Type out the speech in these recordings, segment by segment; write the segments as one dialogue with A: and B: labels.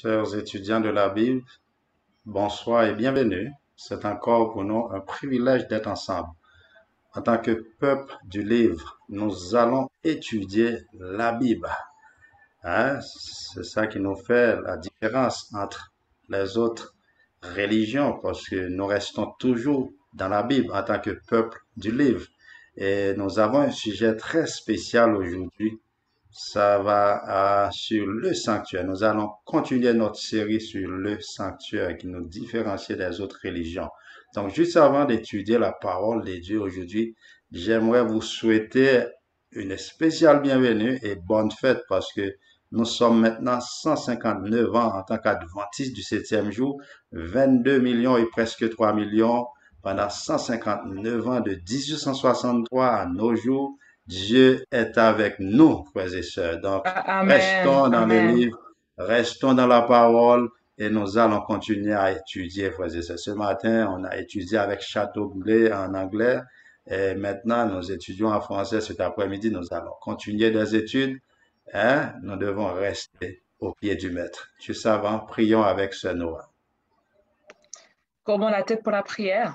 A: Chers étudiants de la Bible, bonsoir et bienvenue. C'est encore pour nous un privilège d'être ensemble. En tant que peuple du livre, nous allons étudier la Bible. C'est ça qui nous fait la différence entre les autres religions, parce que nous restons toujours dans la Bible en tant que peuple du livre. Et nous avons un sujet très spécial aujourd'hui. Ça va sur le sanctuaire. Nous allons continuer notre série sur le sanctuaire qui nous différencie des autres religions. Donc, juste avant d'étudier la parole de Dieu aujourd'hui, j'aimerais vous souhaiter une spéciale bienvenue et bonne fête parce que nous sommes maintenant 159 ans en tant qu'adventistes du septième jour, 22 millions et presque 3 millions pendant 159 ans de 1863 à nos jours. Dieu est avec nous, frères et sœurs. Donc,
B: Amen.
A: restons dans le
B: Amen.
A: livre, restons dans la parole et nous allons continuer à étudier, frères et sœurs. Ce matin, on a étudié avec Chateaubriand en anglais et maintenant, nous étudions en français. Cet après-midi, nous allons continuer des études. Nous devons rester au pied du maître. Juste avant, prions avec ce Noah.
B: Courbons la tête pour la prière.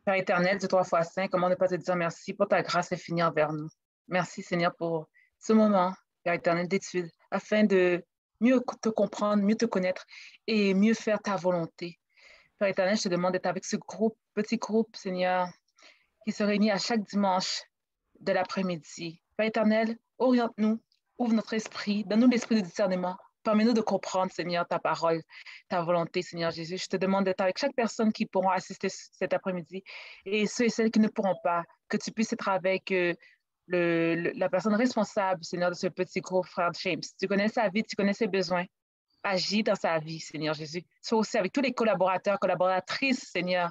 B: Père éternel, Dieu trois fois saint, comment ne pas te dire merci pour ta grâce infinie envers nous. Merci Seigneur pour ce moment, Père éternel, d'étude, afin de mieux te comprendre, mieux te connaître et mieux faire ta volonté. Père éternel, je te demande d'être avec ce groupe, petit groupe, Seigneur, qui se réunit à chaque dimanche de l'après-midi. Père éternel, oriente-nous, ouvre notre esprit, donne-nous l'esprit de discernement. Permets-nous de comprendre, Seigneur, ta parole, ta volonté, Seigneur Jésus. Je te demande d'être avec chaque personne qui pourra assister cet après-midi et ceux et celles qui ne pourront pas, que tu puisses être avec la personne responsable, Seigneur, de ce petit groupe, frère James. Tu connais sa vie, tu connais ses besoins. Agis dans sa vie, Seigneur Jésus. Sois aussi avec tous les collaborateurs, collaboratrices, Seigneur,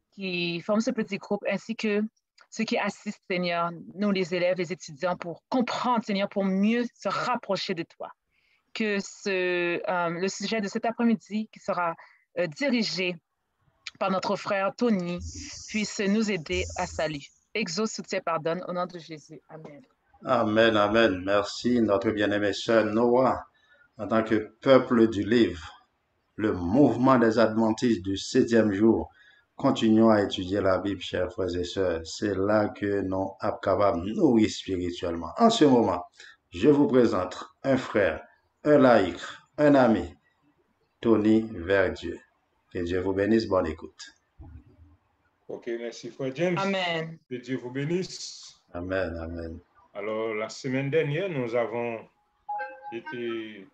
B: qui forment ce petit groupe, ainsi que ceux qui assistent, Seigneur, nous les élèves, les étudiants, pour comprendre, Seigneur, pour mieux se rapprocher de toi. Que le sujet de cet après-midi, qui sera dirigé par notre frère Tony, puisse nous aider à salut. Exauce, soutien, pardonne, au nom de Jésus. Amen.
A: Amen, amen. Merci, notre bien-aimé sœur Noah. En tant que peuple du livre, le mouvement des adventistes du septième jour, continuons à étudier la Bible, chers frères et sœurs. C'est là que nous sommes capables de nourrir spirituellement. En ce moment, je vous présente un frère, un laïc, un ami, Tony Verdieu. Que Dieu vous bénisse, bonne écoute.
C: Ok, merci frère James.
B: Amen.
C: Que Dieu vous bénisse.
A: Amen, amen.
C: Alors, la semaine dernière, nous avons été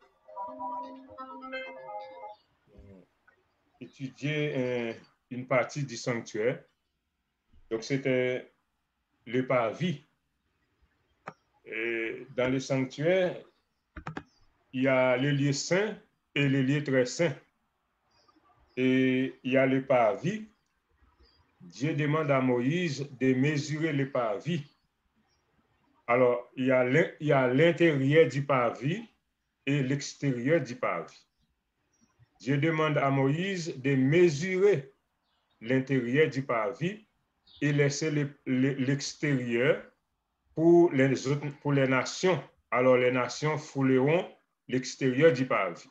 C: étudier une partie du sanctuaire. Donc, c'était le parvis. Et dans le sanctuaire, il y a le lieu saint et le lieu très saint. Et il y a le parvis. Dieu demande à Moïse de mesurer le parvis. Alors, il y a l'intérieur du parvis et l'extérieur du parvis. Dieu demande à Moïse de mesurer l'intérieur du parvis et laisser l'extérieur pour les nations. Alors, les nations fouleront l'extérieur du parvis.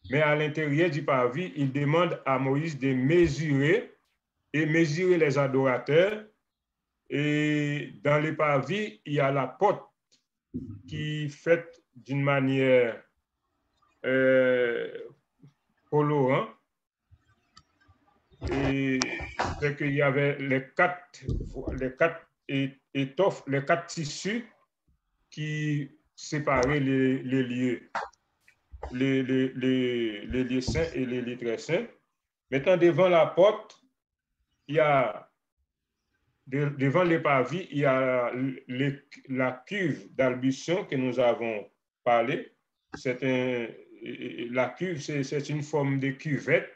C: Mais à l'intérieur du parvis, il demande à Moïse de mesurer les adorateurs. Et dans le parvis, il y a la porte qui est faite d'une manière colorante. Et c'est qu'il y avait les quatre étoffes, les quatre tissus qui séparaient les lieux, les lieux saints et les lieux très saints. Maintenant, devant la porte, il y a devant les parvis, il y a la cuve d'albution que nous avons parlé. La cuve, c'est une forme de cuvette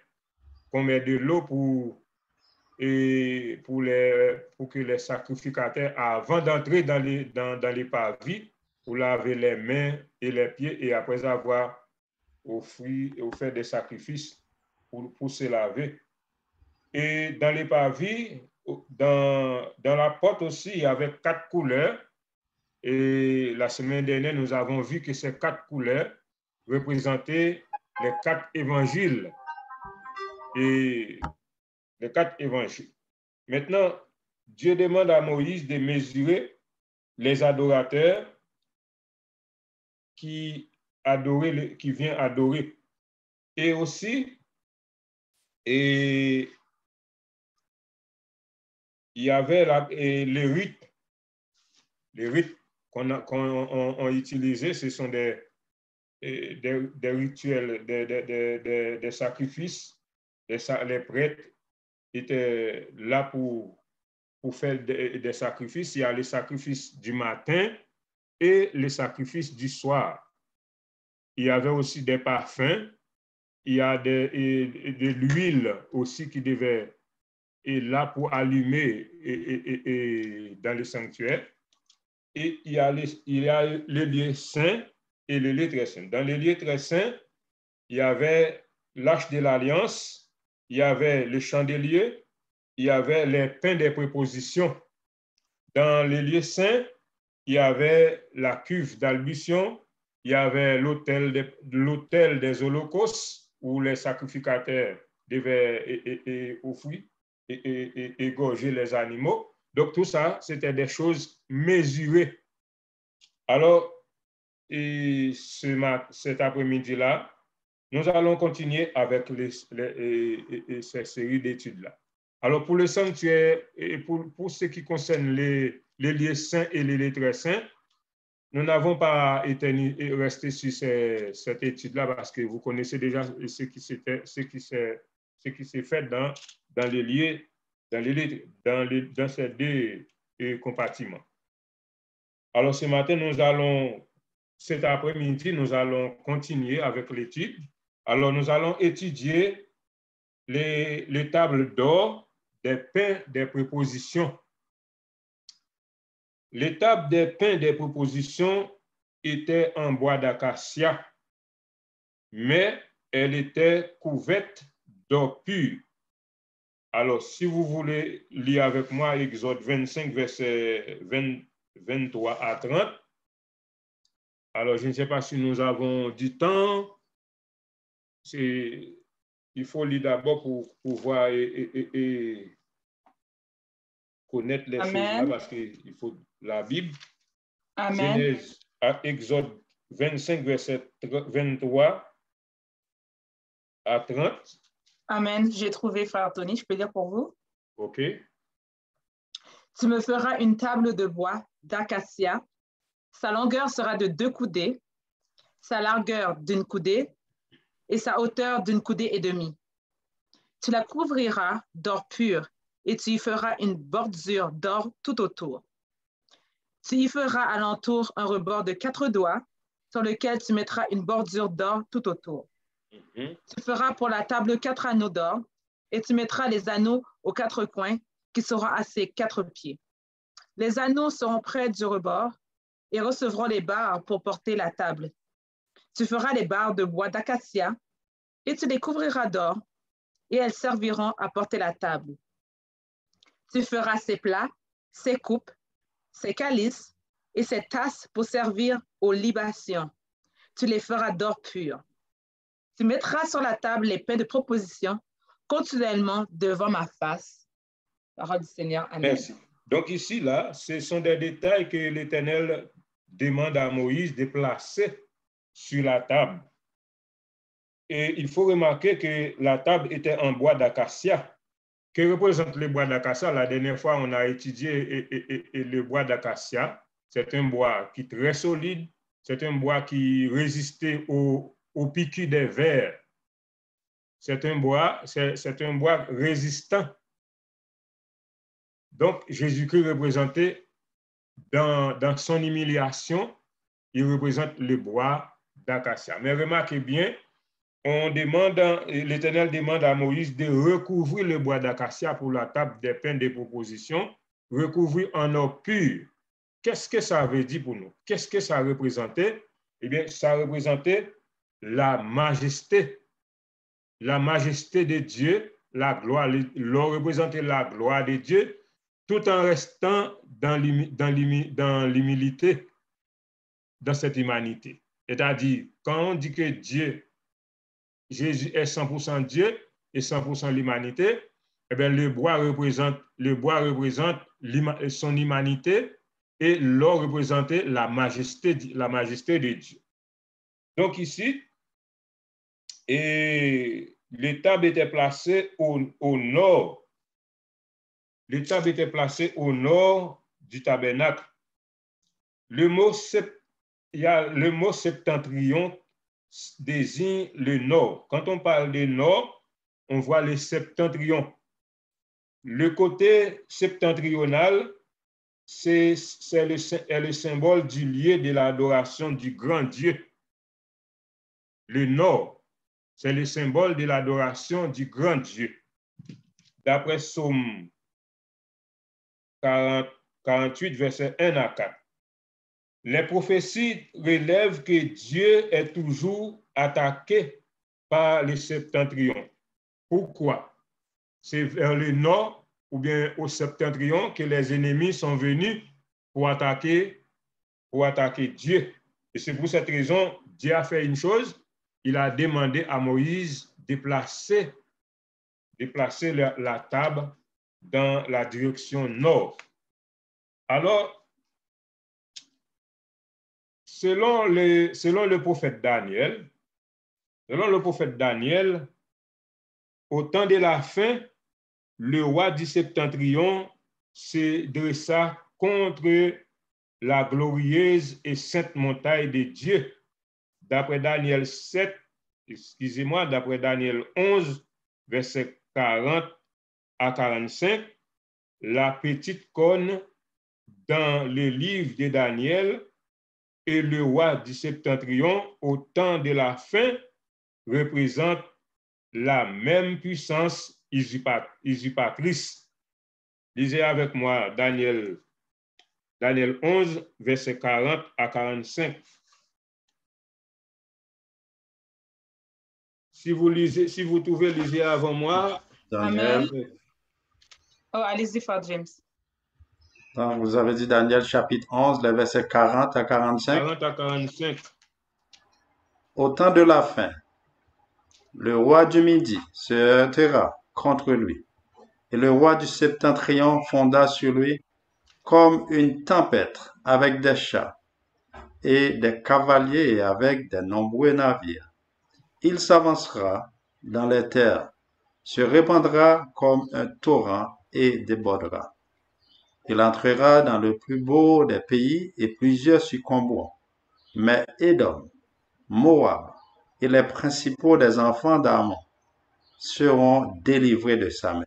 C: qu'on met de l'eau pour que les sacrificateurs, avant d'entrer dans les parvis, pour laver les mains et les pieds et après avoir offert des sacrifices pour se laver. Et dans les parvis, dans la porte aussi, il y avait 4 couleurs. Et la semaine dernière, nous avons vu que ces 4 couleurs, représenter les 4 évangiles. Et les 4 évangiles. Maintenant, Dieu demande à Moïse de mesurer les adorateurs qui viennent adorer. Et aussi, il y avait les rites. Les rites qu'on a utilisés, ce sont des rituels, des sacrifices. Les prêtres étaient là pour faire des sacrifices. Il y a les sacrifices du matin et les sacrifices du soir. Il y avait aussi des parfums. Il y a de l'huile aussi qui devait être là pour allumer dans le sanctuaire. Et il y a les lieux saints et les lieux très saints. Dans les lieux très saints, il y avait l'arche de l'alliance, il y avait le chandelier, il y avait les pains des prépositions. Dans les lieux saints, il y avait la cuve d'albition, il y avait l'autel des holocaustes où les sacrificateurs devaient offrir et égorger les animaux. Donc tout ça, c'était des choses mesurées. Alors, cet après-midi-là, nous allons continuer avec ces séries d'études-là. Alors, pour le sanctuaire et pour ce qui concerne les lieux saints et les lieux très saints, nous n'avons pas resté sur cette étude-là parce que vous connaissez déjà ce qui s'est fait dans les lieux, dans ces 2 compartiments. Alors, cet après-midi, nous allons continuer avec l'étude. Alors, nous allons étudier les tables d'or des pains des prépositions. Les tables des pains des prépositions étaient en bois d'acacia, mais elles étaient couvertes d'or pur. Alors, si vous voulez lire avec moi Exode 25, versets 23 à 30, alors je ne sais pas si nous avons du temps. Il faut lire d'abord pour pouvoir et connaître les choses-là, parce qu'il faut la Bible.
B: Amen.
C: Genèse, Exode 25, verset 23 à 30.
B: Amen. J'ai trouvé, frère Tony, je peux lire pour vous?
C: OK.
B: Tu me feras une table de bois d'acacia. Sa longueur sera de 2 coudées, sa largeur d'1 coudée et sa hauteur d'1 coudée et demie. Tu la couvriras d'or pur et tu y feras une bordure d'or tout autour. Tu y feras alentour un rebord de 4 doigts sur lequel tu mettras une bordure d'or tout autour. Tu feras pour la table 4 anneaux d'or et tu mettras les anneaux aux 4 coins qui seront à ses 4 pieds. Les anneaux seront près du rebord et recevront les barres pour porter la table. Tu feras les barres de bois d'acacia et tu les couvriras d'or et elles serviront à porter la table. Tu feras ses plats, ses coupes, ses calices et ses tasses pour servir aux libations. Tu les feras d'or pur. Tu mettras sur la table les pains de proposition continuellement devant ma face. Parole du Seigneur. Amen.
C: Merci. Donc ici, là, ce sont des détails que l'Éternel demande à Moïse de placer sur la table. Et il faut remarquer que la table était en bois d'acacia. Que représente le bois d'acacia? La dernière fois, on a étudié le bois d'acacia. C'est un bois qui est très solide. C'est un bois qui résistait aux piqûres des vers. C'est un bois résistant. Donc, Jésus-Christ représentait dans son humiliation, il représente le bois d'acacia. Mais remarquez bien, l'Éternel demande à Moïse de recouvrir le bois d'acacia pour la table des pains de proposition, recouvrir en or pur. Qu'est-ce que ça veut dire pour nous? Qu'est-ce que ça représentait? Eh bien, ça représentait la majesté de Dieu, la gloire, l'or représentait la gloire de Dieu, tout en restant dans l'humilité, dans cette humanité. C'est-à-dire, quand on dit que Dieu, Jésus est 100% Dieu et 100% l'humanité, eh bien, le bois représente son humanité et l'or représentait la majesté de Dieu. Donc ici, et l'étable était placée au nord. L'étable était placée au nord du tabernacle. Le mot septentrion désigne le nord. Quand on parle de nord, on voit le septentrion. Le côté septentrional, c'est le symbole du lieu de l'adoration du grand Dieu. Le nord, c'est le symbole de l'adoration du grand Dieu. D'après Psaume 48, versets 1 à 4. Les prophéties relèvent que Dieu est toujours attaqué par le septentrion. Pourquoi? C'est vers le nord ou bien au septentrion que les ennemis sont venus pour attaquer Dieu. Et c'est pour cette raison, Dieu a fait une chose, il a demandé à Moïse de placer la table dans la direction nord. Alors, selon le prophète Daniel, au temps de la fin, le roi du septentrion se dressa contre la glorieuse et sainte montagne de Dieu. D'après Daniel 11, verset 40 à 45, la petite corne dans le livre de Daniel et le roi du septentrion au temps de la fin représente la même puissance usurpatrice. Lisez avec moi Daniel 11, verset 40 à 45. Si vous trouvez, lisez avant moi.
A: Daniel.
B: Amen. Oh, allez-y, Frère James.
A: Donc, vous avez dit Daniel chapitre 11, les versets 40 à 45.
C: 40 à 45.
A: Au temps de la fin, le roi du Midi se heurtera contre lui, et le roi du Septentrion fonda sur lui comme une tempête avec des chars et des cavaliers et avec de nombreux navires. Il s'avancera dans les terres, se répandra comme un torrent et débordera. Il entrera dans le plus beau des pays et plusieurs succomberont. Mais Édom, Moab et les principaux des enfants d'Ammon seront délivrés de sa main.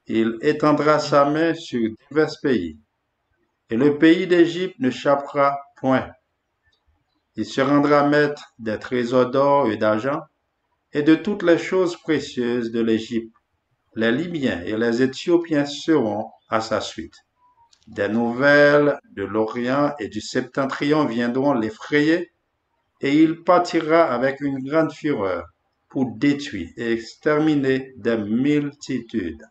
A: Il étendra sa main sur divers pays, et le pays d'Égypte ne chappera point. Il se rendra maître des trésors d'or et d'argent et de toutes les choses précieuses de l'Égypte. Les Libyens et les Éthiopiens seront à sa suite. Des nouvelles de l'Orient et du Septentrion viendront l'effrayer, et il partira avec une grande fureur pour détruire et exterminer des multitudes.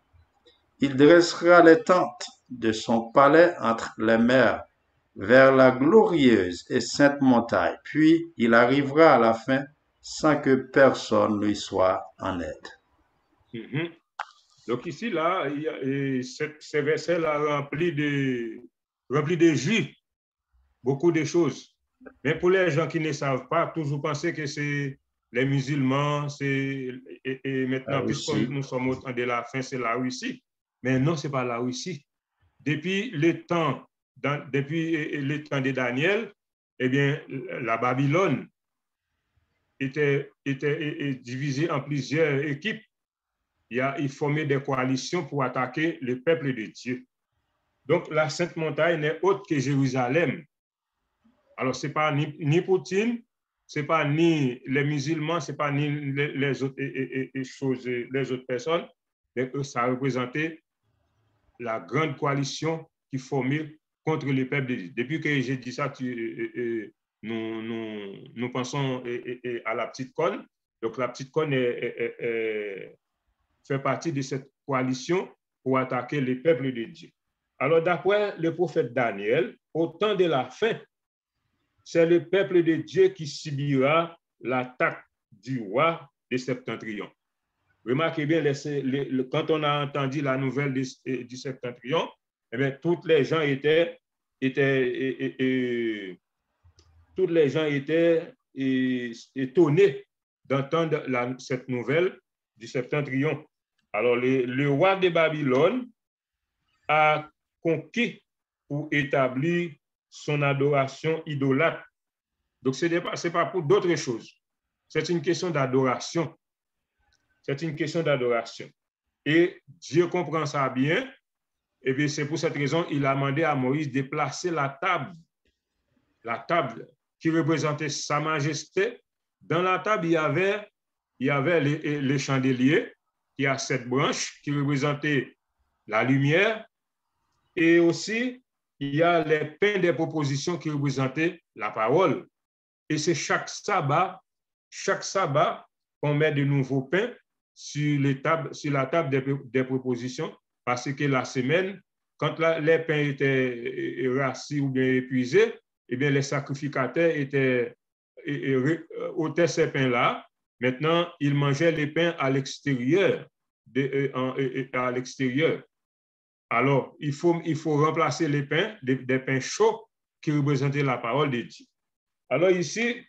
A: Il dressera les tentes de son palais entre les mers, vers la glorieuse et sainte montagne, puis il arrivera à la fin sans que personne lui soit en aide.
C: Mm-hmm. Donc ici, là, ces versets-là remplis de jus, beaucoup de choses. Mais pour les gens qui ne savent pas, toujours penser que c'est les musulmans, et maintenant, puisque nous sommes au temps de la fin, c'est la Russie. Mais non, ce n'est pas la Russie. Depuis le temps de Daniel, eh bien, la Babylone était divisée en plusieurs équipes. Il formait des coalitions pour attaquer le peuple de Dieu. Donc, la Sainte Montagne n'est autre que Jérusalem. Alors, ce n'est pas ni Poutine, ce n'est pas ni les musulmans, ce n'est pas ni les autres personnes, mais ça représentait la grande coalition qui formait contre le peuple de Dieu. Depuis que j'ai dit ça, nous pensons à la petite corne. Donc, la petite corne fait partie de cette coalition pour attaquer le peuple de Dieu. Alors, d'après le prophète Daniel, au temps de la fin, c'est le peuple de Dieu qui subira l'attaque du roi de Septentrion. Remarquez bien, quand on a entendu la nouvelle du Septentrion, eh bien, tous les gens étaient étonnés d'entendre cette nouvelle du Septentrion. Alors, le roi de Babylone a conquis pour établir son adoration idolâtre. Donc, ce n'est pas pour d'autres choses. C'est une question d'adoration. C'est une question d'adoration. Et Dieu comprend ça bien. Et bien, c'est pour cette raison qu'il a demandé à Moïse de placer la table qui représentait sa majesté. Dans la table, il y avait les chandeliers qui a 7 branches qui représentaient la lumière. Et aussi, il y a les pains des propositions qui représentaient la parole. Et c'est chaque sabbat, qu'on met de nouveaux pains sur la table des propositions, parce que la semaine, quand les pains étaient rassis ou bien épuisés, eh bien, les sacrificateurs ôtaient ces pains-là. Maintenant, ils mangeaient les pains à l'extérieur. Alors, il faut remplacer les pains, des pains chauds qui représentaient la parole de Dieu. Alors ici,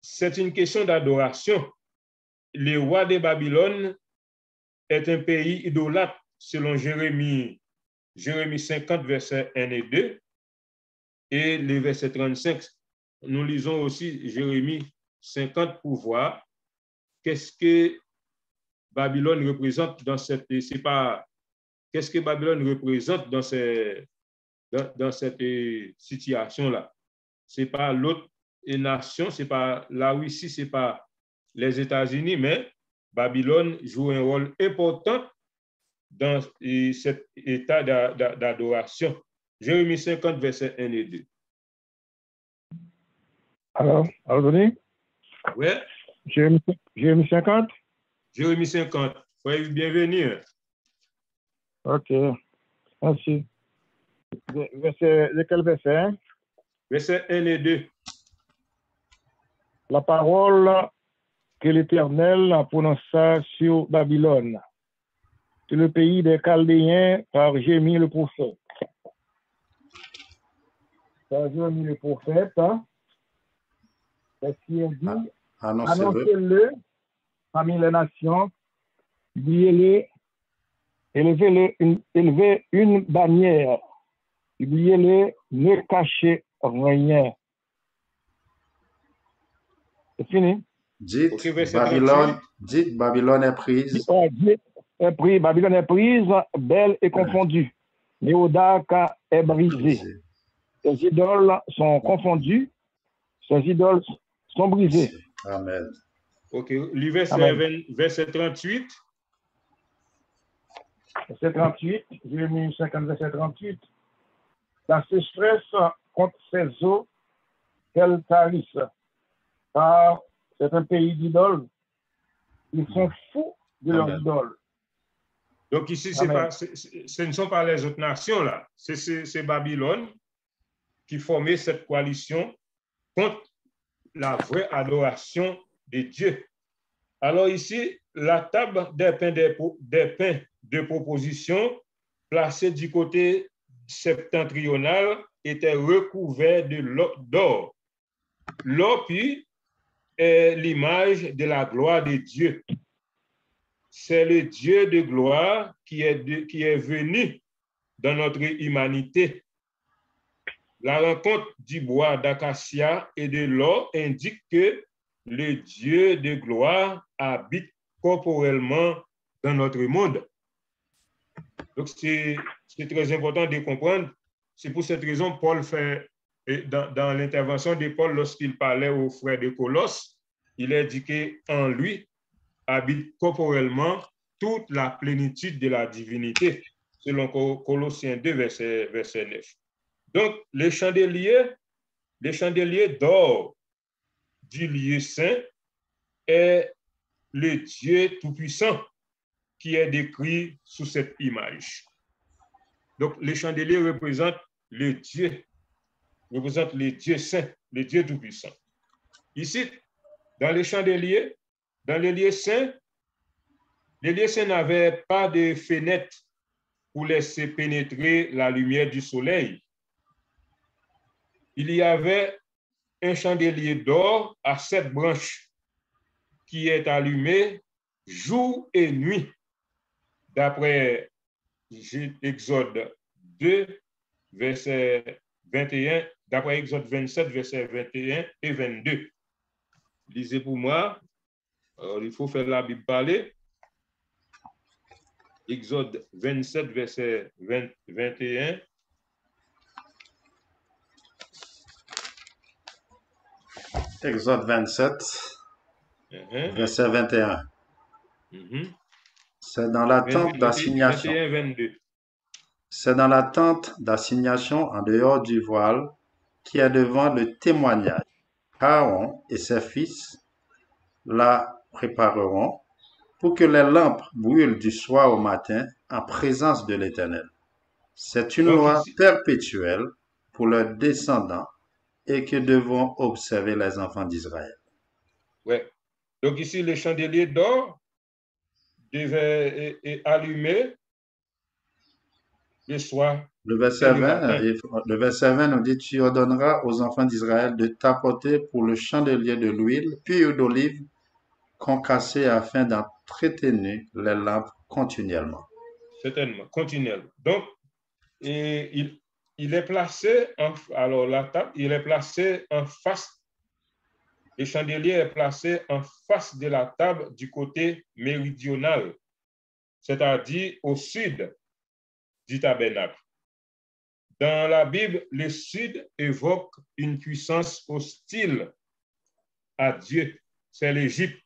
C: c'est une question d'adoration. Le roi de Babylone est un pays idolâtre, selon Jérémie 50, versets 1 et 2, et le verset 35. Nous lisons aussi Jérémie 50 pour voir qu'est-ce que Babylone représente dans cette... Qu'est-ce que Babylone représente dans cette situation-là? Ce n'est pas l'autre nation, c'est pas la Russie, ce n'est pas les États-Unis, mais Babylone joue un rôle important dans cet état d'adoration. Jérémie 50, versets 1 et 2.
D: Alors, Denis?
C: Oui.
D: Jérémie 50?
C: Jérémie 50. Oui, bienvenue.
D: OK. Merci. Lequel verset?
C: Verset 1 et 2.
D: La parole que l'Éternel a prononcée sur Babylone, sur le pays des Chaldéens, par Jérémie le prophète. Par Jérémie le prophète, qu'est-ce qu'il dit? Annoncez-le parmi les nations, publiez-le, élevez une bannière, publiez-le, ne cachez rien. C'est fini.
A: Dites,
C: Okay,
A: Babylone est prise.
D: Babylone est prise, belle et confondue. Mérodach est brisé. Ses idoles sont confondues. Ses idoles sont brisées.
A: Amen.
C: OK. Le verset 38.
D: Verset 38, Jérémie 50, verset 38. La sécheresse contre ses eaux, qu'elle tarisse. Car c'est un pays d'idoles. Ils sont fous de leurs idoles.
C: Donc ici, ce ne sont pas les autres nations, là. C'est Babylone qui formait cette coalition contre la vraie adoration de Dieu. Alors ici, la table des pains de proposition placée du côté septentrional était recouverte d'or. L'or, puis, est l'image de la gloire de Dieu. C'est le Dieu de gloire qui est venu dans notre humanité. La rencontre du bois d'acacia et de l'or indique que le Dieu de gloire habite corporellement dans notre monde. Donc, c'est très important de comprendre. C'est pour cette raison que Paul fait, dans l'intervention de Paul, lorsqu'il parlait aux frères de Colosse, il a dit qu'en lui habite corporellement toute la plénitude de la divinité, selon Colossiens 2, verset 9. Donc, les chandeliers d'or du lieu saint est le Dieu Tout-Puissant qui est décrit sous cette image. Donc, les chandeliers représentent le Dieu saint. le Dieu Tout-Puissant. Ici, dans les chandeliers, dans les lieux saints n'avaient pas de fenêtres pour laisser pénétrer la lumière du soleil. Il y avait un chandelier d'or à 7 branches qui est allumé jour et nuit, d'après Exode 2, verset 21, d'après Exode 27, verset 21 et 22. Lisez pour moi. Alors, il faut faire la Bible parler. Exode 27, verset 21.
A: Exode 27, verset 21. C'est dans la tente d'assignation.
C: 21, 22.
A: C'est dans la tente d'assignation en dehors du voile qui est devant le témoignage. Aaron et ses fils la prépareront pour que les lampes brûlent du soir au matin en présence de l'Éternel. C'est une loi perpétuelle pour leurs descendants et que devront observer les enfants d'Israël.
C: Ouais. Donc ici, les chandeliers d'or devaient être allumés le soir.
A: Le verset 20 nous dit, tu ordonneras aux enfants d'Israël de t'apporter pour le chandelier de l'huile, puis d'olive concassée afin d'entretenir les lampes continuellement.
C: Certainement, continuellement. Donc, il est placé alors la table, il est placé en face. Le chandelier est placé en face de la table du côté méridional, c'est-à-dire au sud du tabernacle. Dans la Bible, le sud évoque une puissance hostile à Dieu. C'est l'Égypte.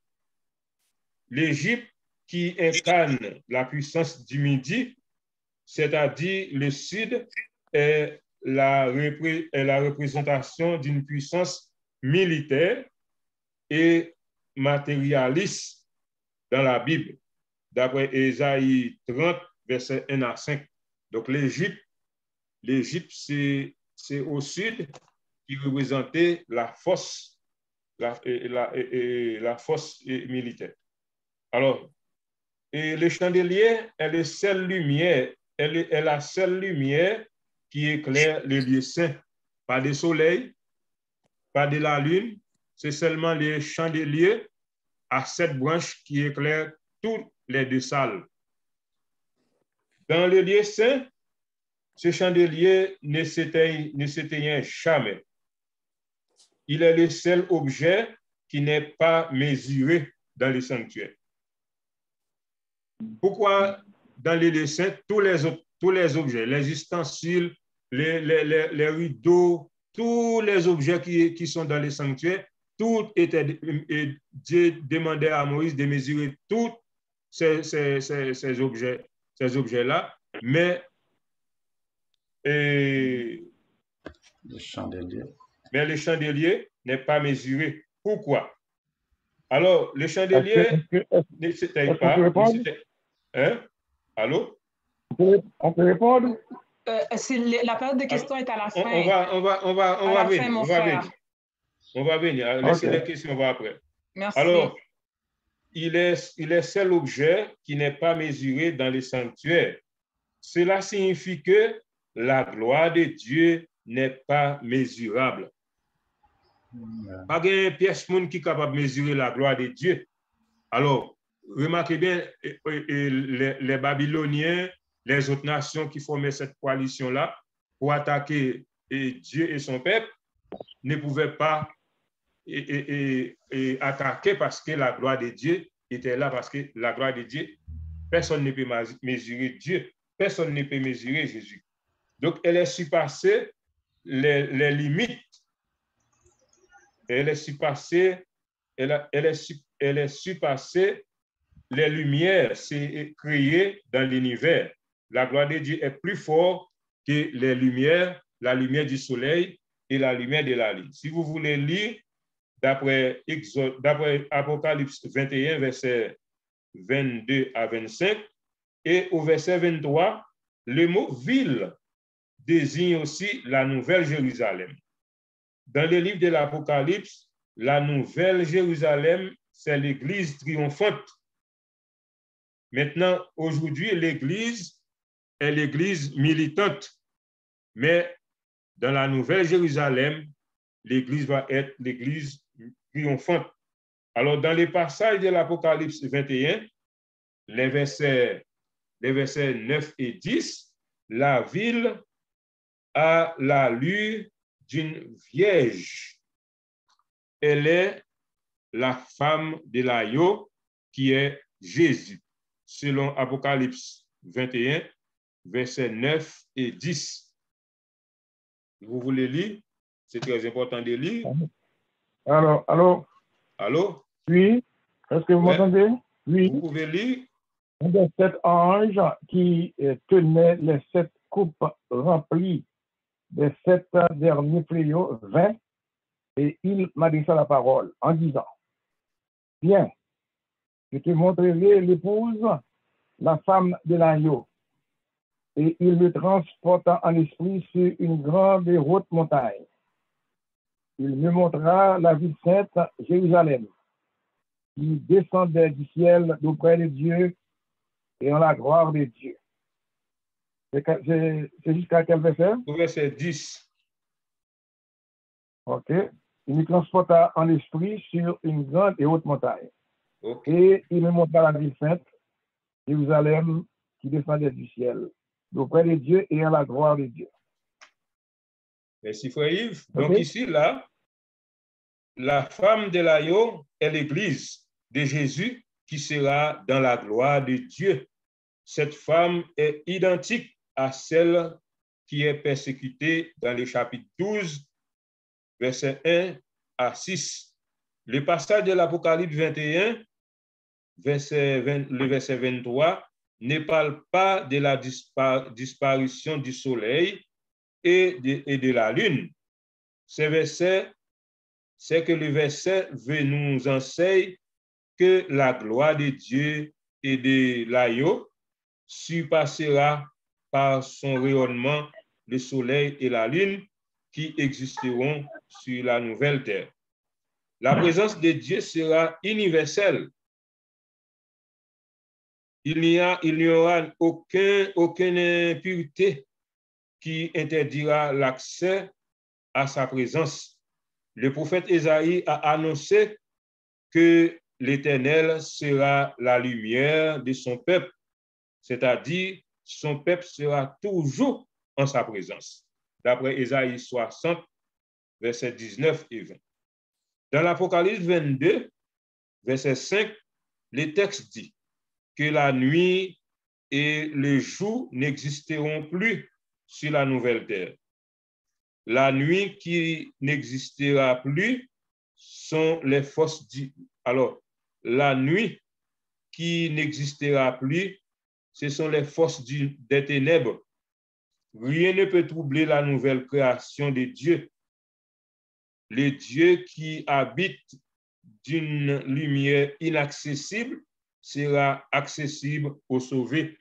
C: L'Égypte qui incarne la puissance du midi, c'est-à-dire le sud est la représentation d'une puissance militaire et matérialiste dans la Bible, d'après Ésaïe 30, versets 1 à 5. Donc l'Égypte, c'est au sud qui représentait la force, la force militaire. Alors, et le chandelier est la seule lumière, la seule lumière qui éclaire le lieu saint. Pas de soleil, pas de la lune, c'est seulement les chandeliers à 7 branches qui éclairent toutes les 2 salles. Dans le lieu saint, ce chandelier ne s'éteignait jamais. Il est le seul objet qui n'est pas mesuré dans le sanctuaire. Pourquoi dans les lieux saints, tous les objets, les ustensiles, les rideaux, tous les objets qui sont dans les sanctuaires, tout était, Dieu demandait à Moïse de mesurer tous ces objets-là, mais le chandelier n'est pas mesuré. Pourquoi? Alors, le chandelier ne s'éteint pas. Hein? Allô?
D: On peut répondre?
B: La période de questions est à la fin.
C: On va venir. Laissez les questions, on va après.
B: Merci.
C: Alors, il est seul objet qui n'est pas mesuré dans les sanctuaires. Cela signifie que la gloire de Dieu n'est pas mesurable. Pas de pièce monde qui est capable de mesurer la gloire de Dieu. Alors, remarquez bien, les Babyloniens, les autres nations qui formaient cette coalition-là pour attaquer Dieu et son peuple ne pouvaient pas attaquer parce que la gloire de Dieu était là, parce que la gloire de Dieu, personne ne peut mesurer Dieu, personne ne peut mesurer Jésus. Donc, elle est surpassée les limites. Elle est surpassée les lumières, c'est créé dans l'univers. La gloire de Dieu est plus forte que les lumières, la lumière du soleil et la lumière de la lune. Si vous voulez lire, d'après Apocalypse 21, verset 22 à 25, et au verset 23, le mot ville désigne aussi la nouvelle Jérusalem. dans le livre de l'Apocalypse, la nouvelle Jérusalem, c'est l'église triomphante. Maintenant, aujourd'hui, l'église est l'église militante. Mais dans la nouvelle Jérusalem, l'église va être l'église triomphante. Alors, dans les passages de l'Apocalypse 21, les versets 9 et 10, la ville a l'allure d'une vierge. Elle est la femme de l'agneau qui est Jésus, selon Apocalypse 21, versets 9 et 10. Vous voulez lire? C'est très important de lire.
D: Allô? Oui, est-ce que vous m'entendez? Oui.
C: Vous pouvez lire.
D: Un des 7 anges qui tenait les 7 coupes remplies des 7 derniers fléaux vint et il m'adressa la parole en disant, viens, je te montrerai l'épouse, la femme de l'agneau. Et il me transporta en esprit sur une grande et haute montagne. Il me montra la ville sainte, Jérusalem, qui descendait du ciel d'auprès de Dieu et en la gloire de Dieu. C'est jusqu'à quel verset?
C: Verset 10.
D: OK. Il me transporta en esprit sur une grande et haute montagne.
C: Okay.
D: Et il me montra la ville sainte, Jérusalem, qui descendait du ciel d'auprès de Dieu et en la gloire de Dieu.
C: Merci, frère Yves. Donc ici, là, la femme de l'agneau est l'église de Jésus qui sera dans la gloire de Dieu. Cette femme est identique à celle qui est persécutée dans le chapitre 12, verset 1 à 6. Le passage de l'Apocalypse 21, le verset 23, ne parle pas de la disparition du soleil et de la lune. C'est que le verset veut nous enseigner que la gloire de Dieu et de l'agneau surpassera par son rayonnement le soleil et la lune qui existeront sur la nouvelle terre. La présence de Dieu sera universelle. Il n'y aura aucune impureté qui interdira l'accès à sa présence. Le prophète Ésaïe a annoncé que l'Éternel sera la lumière de son peuple, c'est-à-dire son peuple sera toujours en sa présence, d'après Ésaïe 60, versets 19 et 20. Dans l'Apocalypse 22, verset 5, le texte dit que la nuit et le jour n'existeront plus sur la nouvelle terre. La nuit qui n'existera plus sont les forces Alors, la nuit qui n'existera plus, ce sont les forces des ténèbres. Rien ne peut troubler la nouvelle création de Dieu. Le Dieu qui habite d'une lumière inaccessible sera accessible aux sauvés.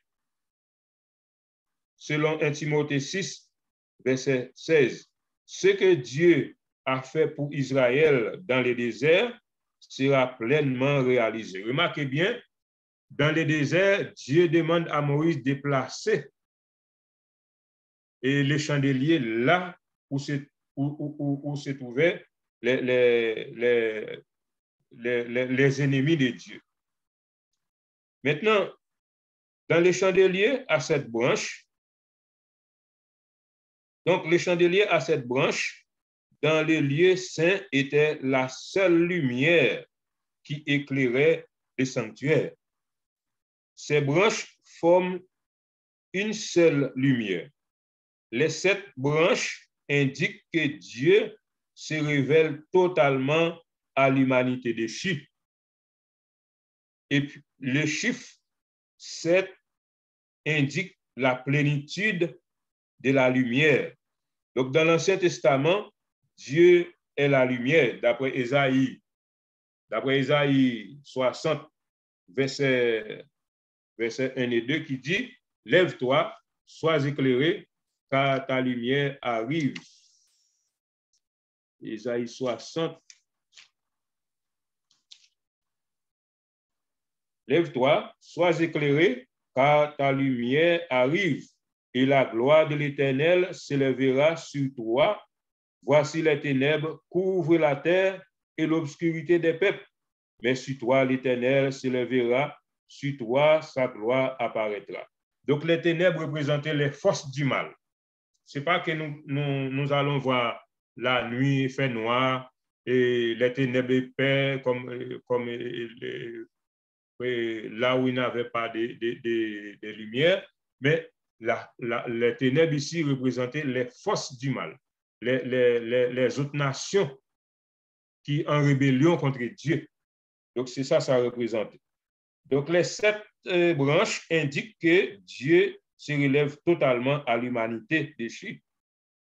C: Selon 1 Timothée 6, verset 16, ce que Dieu a fait pour Israël dans le désert sera pleinement réalisé. Remarquez bien, dans le désert, Dieu demande à Moïse de placer les chandeliers là où se trouvaient les ennemis de Dieu. Maintenant, dans les chandeliers à cette branche, donc les chandeliers à cette branche, dans le lieu saint, était la seule lumière qui éclairait le sanctuaire. Ces branches forment une seule lumière. Les 7 branches indiquent que Dieu se révèle totalement à l'humanité des chiffres. Et puis, le chiffre 7 indique la plénitude de la lumière. Donc, dans l'Ancien Testament, Dieu est la lumière, d'après Ésaïe 60, verset 1 et 2, qui dit « Lève-toi, sois éclairé, car ta lumière arrive. » Ésaïe 60. Lève-toi, sois éclairé, car ta lumière arrive, et la gloire de l'Éternel s'élèvera sur toi. Voici les ténèbres couvrent la terre et l'obscurité des peuples. Mais sur toi, l'Éternel s'élèvera, sur toi, sa gloire apparaîtra. Donc, les ténèbres représentaient les forces du mal. Ce n'est pas que nous allons voir la nuit, il fait noir, et les ténèbres épais, comme là où il n'y avait pas de lumière, mais les ténèbres ici représentaient les forces du mal, les autres nations qui en rébellion contre Dieu. Donc, c'est ça représente. Donc, les 7 branches indiquent que Dieu se relève totalement à l'humanité des chiffres.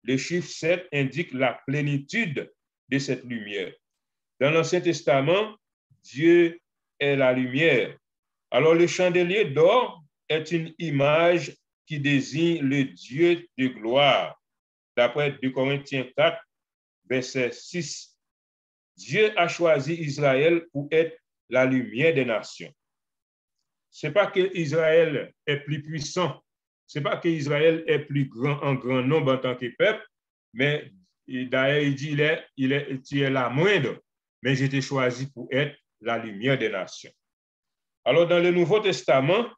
C: Le chiffre 7 indique la plénitude de cette lumière. Dans l'Ancien Testament, Dieu est la lumière. Alors, le chandelier d'or est une image qui désigne le Dieu de gloire. D'après 2 Corinthiens 4, verset 6, Dieu a choisi Israël pour être la lumière des nations. Ce n'est pas que Israël est plus puissant, ce n'est pas que Israël est plus grand en grand nombre en tant que peuple, mais d'ailleurs, il dit tu es la moindre, mais j'ai été choisi pour être la lumière des nations. Alors, dans le Nouveau Testament,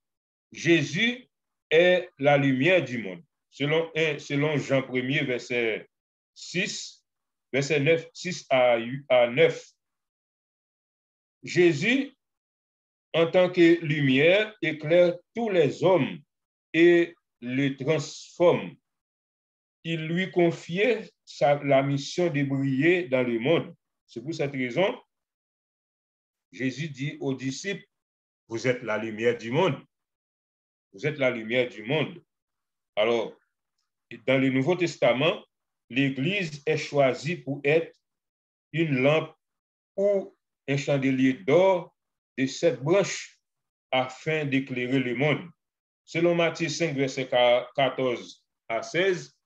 C: Jésus est la lumière du monde. Selon Jean 1er, verset 6, verset 9, 6 à 9. Jésus, en tant que lumière, éclaire tous les hommes et les transforme. Il lui confiait la mission de briller dans le monde. C'est pour cette raison, Jésus dit aux disciples, vous êtes la lumière du monde. Vous êtes la lumière du monde. Alors, dans le Nouveau Testament, l'Église est choisie pour être une lampe ou un chandelier d'or de 7 branches afin d'éclairer le monde. Selon Matthieu 5, verset 14 à 16,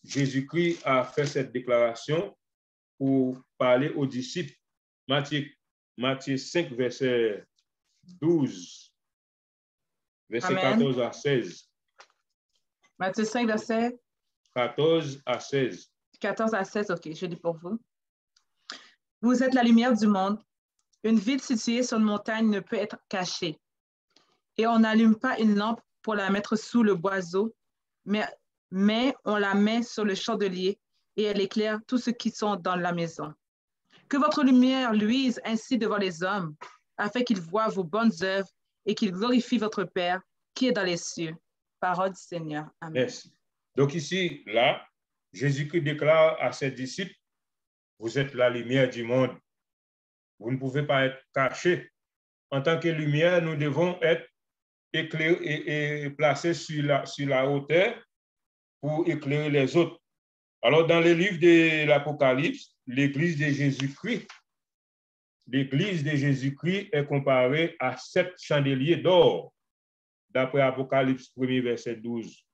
C: Jésus-Christ a fait cette déclaration pour parler aux disciples. Matthieu 5, verset 12, verset
B: Amen.
C: 14 à 16.
B: Matthieu 5, verset
C: 14 à 16.
B: 14 à 16, ok, je lis pour vous. Vous êtes la lumière du monde. Une ville située sur une montagne ne peut être cachée. Et on n'allume pas une lampe pour la mettre sous le boiseau, mais on la met sur le chandelier et elle éclaire tous ceux qui sont dans la maison. Que votre lumière luise ainsi devant les hommes, afin qu'ils voient vos bonnes œuvres et qu'ils glorifient votre Père qui est dans les cieux. Parole du Seigneur. Amen.
C: Merci. Donc ici, là, Jésus-Christ déclare à ses disciples, vous êtes la lumière du monde. Vous ne pouvez pas être cachés. En tant que lumière, nous devons être éclairés et placés sur la hauteur pour éclairer les autres. Alors, dans le livre de l'Apocalypse, l'Église de Jésus-Christ est comparée à 7 chandeliers d'or, d'après Apocalypse 1er, verset 12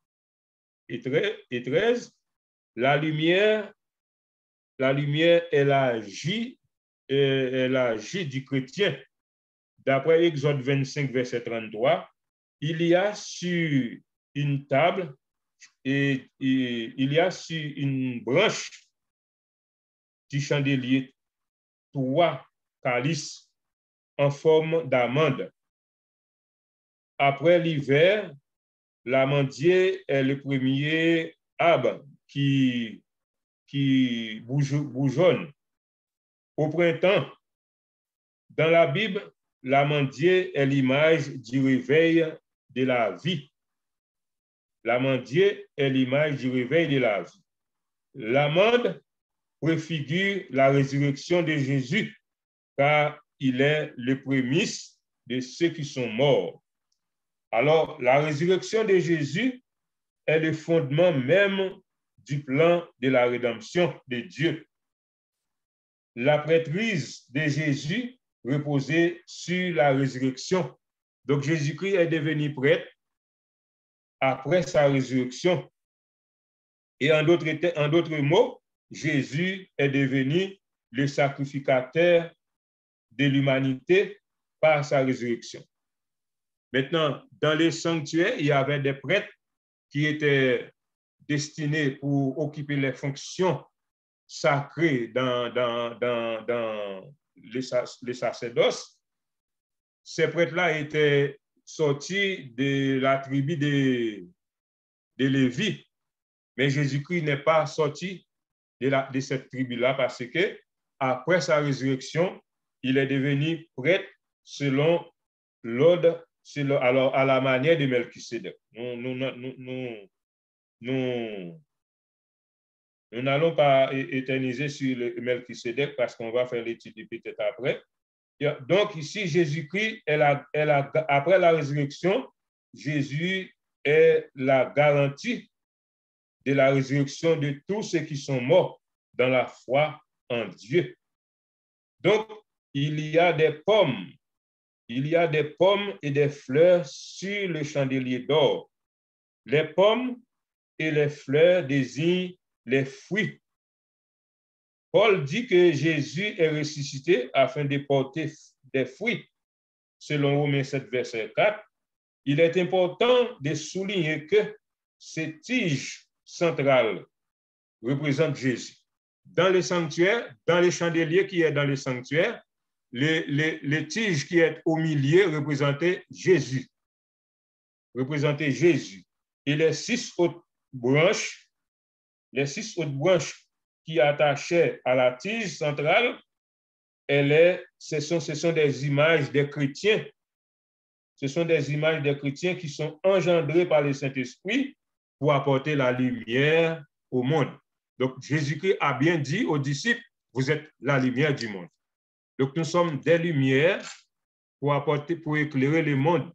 C: et 13. La lumière, elle agit du chrétien. D'après Exode 25, verset 33, il y a sur une table et il y a sur une branche du chandelier 3 calices en forme d'amande. Après l'hiver, l'amandier est le premier arbre qui bougeonne. Au printemps, dans la Bible, l'amandier est l'image du réveil de la vie. L'amandier est l'image du réveil de la vie. L'amande préfigure la résurrection de Jésus, car il est le prémisse de ceux qui sont morts. Alors, la résurrection de Jésus est le fondement même du plan de la rédemption de Dieu. La prêtrise de Jésus reposait sur la résurrection. Donc, Jésus-Christ est devenu prêtre après sa résurrection. Et en d'autres mots, Jésus est devenu le sacrificateur de l'humanité par sa résurrection. Maintenant, dans les sanctuaires, il y avait des prêtres qui étaient destinés pour occuper les fonctions sacrées dans les sacerdoces. Ces prêtres-là étaient sortis de la tribu de Lévi, mais Jésus-Christ n'est pas sorti de cette tribu-là parce que après sa résurrection, il est devenu prêtre selon l'ordre, alors à la manière de Melchisédek. Nous n'allons pas éterniser sur le Melchisédek parce qu'on va faire l'étude peut-être après. Donc ici, Jésus-Christ, après la résurrection, Jésus est la garantie de la résurrection de tous ceux qui sont morts dans la foi en Dieu. Donc, il y a des pommes et des fleurs sur le chandelier d'or. Les pommes et les fleurs désignent les fruits. Paul dit que Jésus est ressuscité afin de porter des fruits. Selon Romains 7, verset 4, il est important de souligner que ces tiges centrales représentent Jésus. Dans le sanctuaire, dans les chandeliers qui est dans le sanctuaire, les tiges qui est au milieu représentaient Jésus. Et les six autres branches qui attachaient à la tige centrale, ce sont des images des chrétiens. Ce sont des images des chrétiens qui sont engendrés par le Saint-Esprit pour apporter la lumière au monde. Donc, Jésus-Christ a bien dit aux disciples, vous êtes la lumière du monde. Donc, nous sommes des lumières pour éclairer le monde.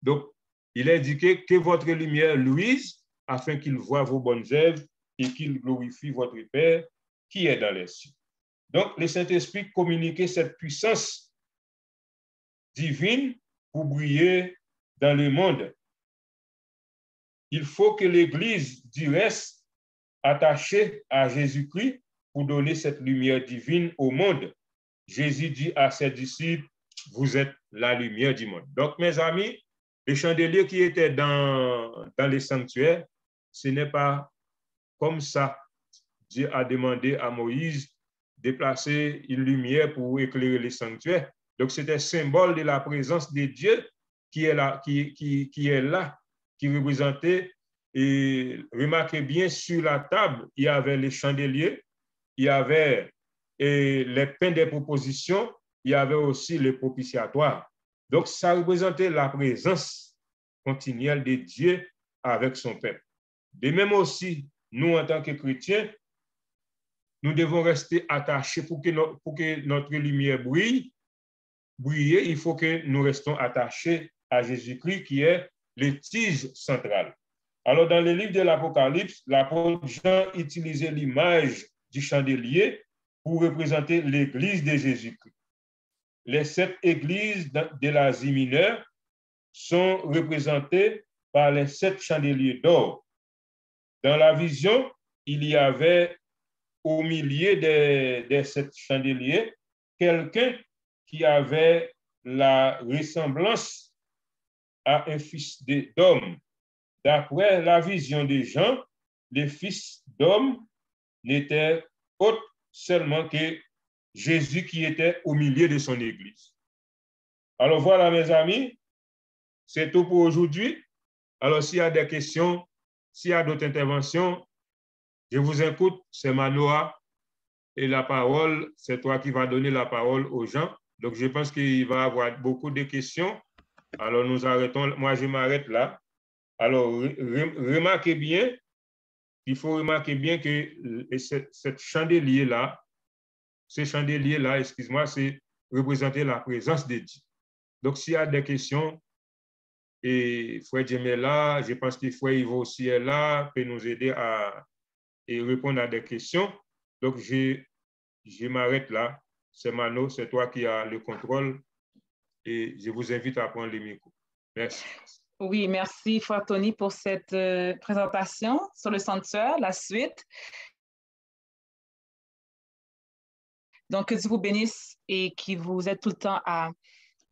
C: Donc, il est indiqué que votre lumière luise afin qu'il voie vos bonnes œuvres et qu'il glorifie votre Père qui est dans les cieux. Donc, le Saint-Esprit communiquait cette puissance divine pour briller dans le monde. Il faut que l'Église du reste attachée à Jésus-Christ pour donner cette lumière divine au monde. Jésus dit à ses disciples, vous êtes la lumière du monde. Donc, mes amis, les chandeliers qui étaient dans les sanctuaires, ce n'est pas comme ça. Dieu a demandé à Moïse de placer une lumière pour éclairer les sanctuaires. Donc, c'était symbole de la présence de Dieu qui est là, qui représentait. Et remarquez bien, sur la table, il y avait les chandeliers, il y avait les pains des propositions, il y avait aussi les propitiatoires. Donc, ça représentait la présence continuelle de Dieu avec son peuple. De même aussi, nous, en tant que chrétiens, nous devons rester attachés pour que notre lumière brille. Briller, il faut que nous restons attachés à Jésus-Christ qui est le tige central. Alors, dans le livre de l'Apocalypse, l'apôtre Jean utilisait l'image du chandelier pour représenter l'Église de Jésus-Christ. Les 7 églises de l'Asie mineure sont représentées par les 7 chandeliers d'or. Dans la vision, il y avait au milieu des 7 chandeliers quelqu'un qui avait la ressemblance à un fils d'homme. D'après la vision des gens, les fils d'homme n'étaient autre seulement que Jésus qui était au milieu de son Église. Alors voilà, mes amis, c'est tout pour aujourd'hui. Alors s'il y a des questions, s'il y a d'autres interventions, je vous écoute, c'est Manoa, et la parole, c'est toi qui vas donner la parole aux gens. Donc je pense qu'il va y avoir beaucoup de questions. Alors nous arrêtons, moi je m'arrête là. Alors remarquez bien, il faut remarquer bien que cette chandelier-là, ce chandelier-là, excuse-moi, c'est représenter la présence de Dieu. Donc, s'il y a des questions, et Frère Jim est là, je pense que Frère Yvo aussi est là, peut nous aider à répondre à des questions. Donc, je m'arrête là. C'est Mano, c'est toi qui as le contrôle et je vous invite à prendre le micro. Merci.
B: Oui, merci, Frère Tony, pour cette présentation sur le sanctuaire, la suite. Donc, que Dieu vous bénisse et qu'il vous aide tout le temps à,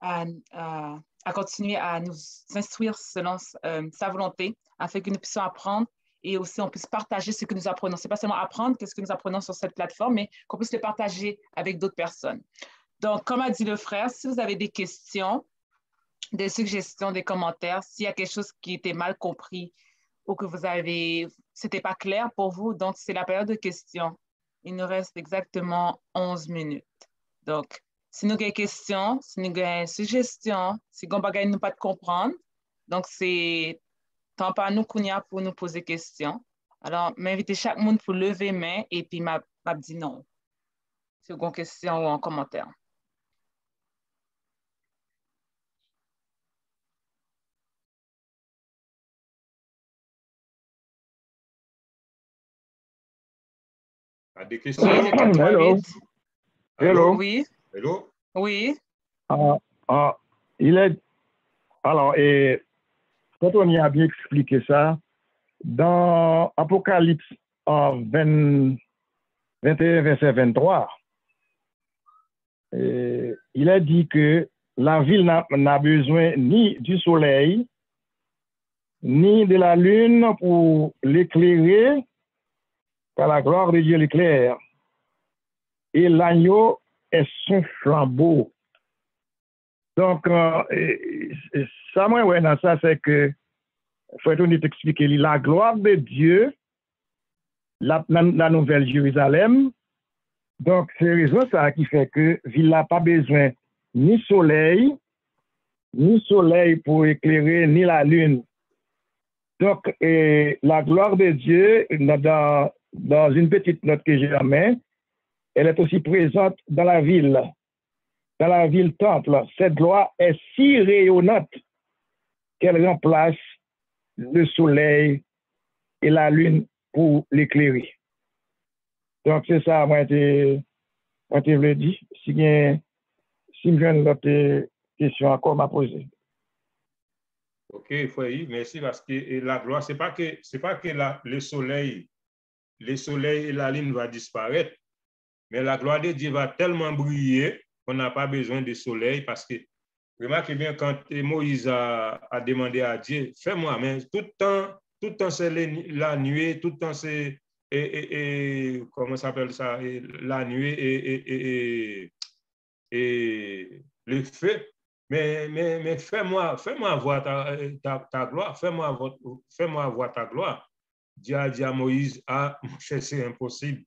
B: à continuer à nous instruire selon sa volonté, afin que nous puissions apprendre et aussi on puisse partager ce que nous apprenons. Ce n'est pas seulement apprendre ce que nous apprenons sur cette plateforme, mais qu'on puisse le partager avec d'autres personnes. Donc, comme a dit le frère, si vous avez des questions, des suggestions, des commentaires, s'il y a quelque chose qui était mal compris ou que c'était pas clair pour vous, donc c'est la période de questions. Il nous reste exactement 11 minutes. Donc, si nous avons des questions, si nous avons des suggestions, si nous n'avons pas de comprendre, donc c'est tant pas nous qu'on y a pour nous poser des questions. Alors, m'inviter chaque monde pour lever main et puis m'a dit non. Si vous avez des questions ou en commentaire.
C: À des questions?
B: Oui, le 4, 3, 8.
D: Hello.
B: Oui.
C: Hello?
B: Oui.
D: Il est... Alors, quand on y a bien expliqué ça, dans Apocalypse 21, verset 23, il a dit que la ville n'a besoin ni du soleil, ni de la lune pour l'éclairer, car la gloire de Dieu l'éclaire. Et l'agneau est son flambeau. Donc, ça, moi, ouais, dans ça, c'est que, faut être honnête, expliquer la gloire de Dieu, la nouvelle Jérusalem. Donc, c'est raison ça qui fait que ville n'a pas besoin ni soleil pour éclairer, ni la lune. Donc, la gloire de Dieu, dans une petite note que j'ai en main, elle est aussi présente dans la ville temple. Cette gloire est si rayonnante qu'elle remplace le soleil et la lune pour l'éclairer. Donc, c'est ça, moi, je voulais dire. Si je viens d'autres questions encore à poser.
C: OK, frère, merci parce que la gloire, c'est pas que le soleil et la lune vont disparaître, mais la gloire de Dieu va tellement briller qu'on n'a pas besoin de soleil parce que, remarquez bien, quand Moïse a demandé à Dieu, fais-moi, mais tout le temps c'est la nuée, tout le temps c'est, comment s'appelle ça, la nuée et le feu. Mais fais-moi voir ta gloire, fais-moi voir ta gloire. Dieu a dit à Moïse, c'est impossible.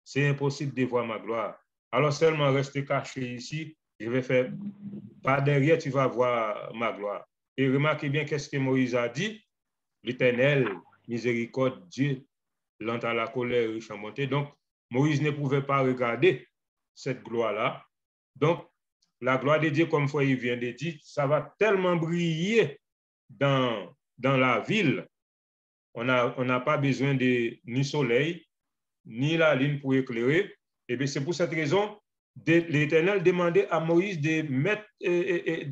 C: C'est impossible de voir ma gloire. Alors seulement reste caché ici, je vais faire, par derrière, tu vas voir ma gloire. Et remarquez bien qu'est-ce que Moïse a dit, l'Éternel, miséricorde, Dieu, lent à la colère, riche en bonté. Donc, Moïse ne pouvait pas regarder cette gloire-là. Donc, la gloire de Dieu, comme il vient de dire, ça va tellement briller dans la ville. On n'a pas besoin de ni soleil, ni la lune pour éclairer. Et bien, c'est pour cette raison l'Éternel demandait à Moïse de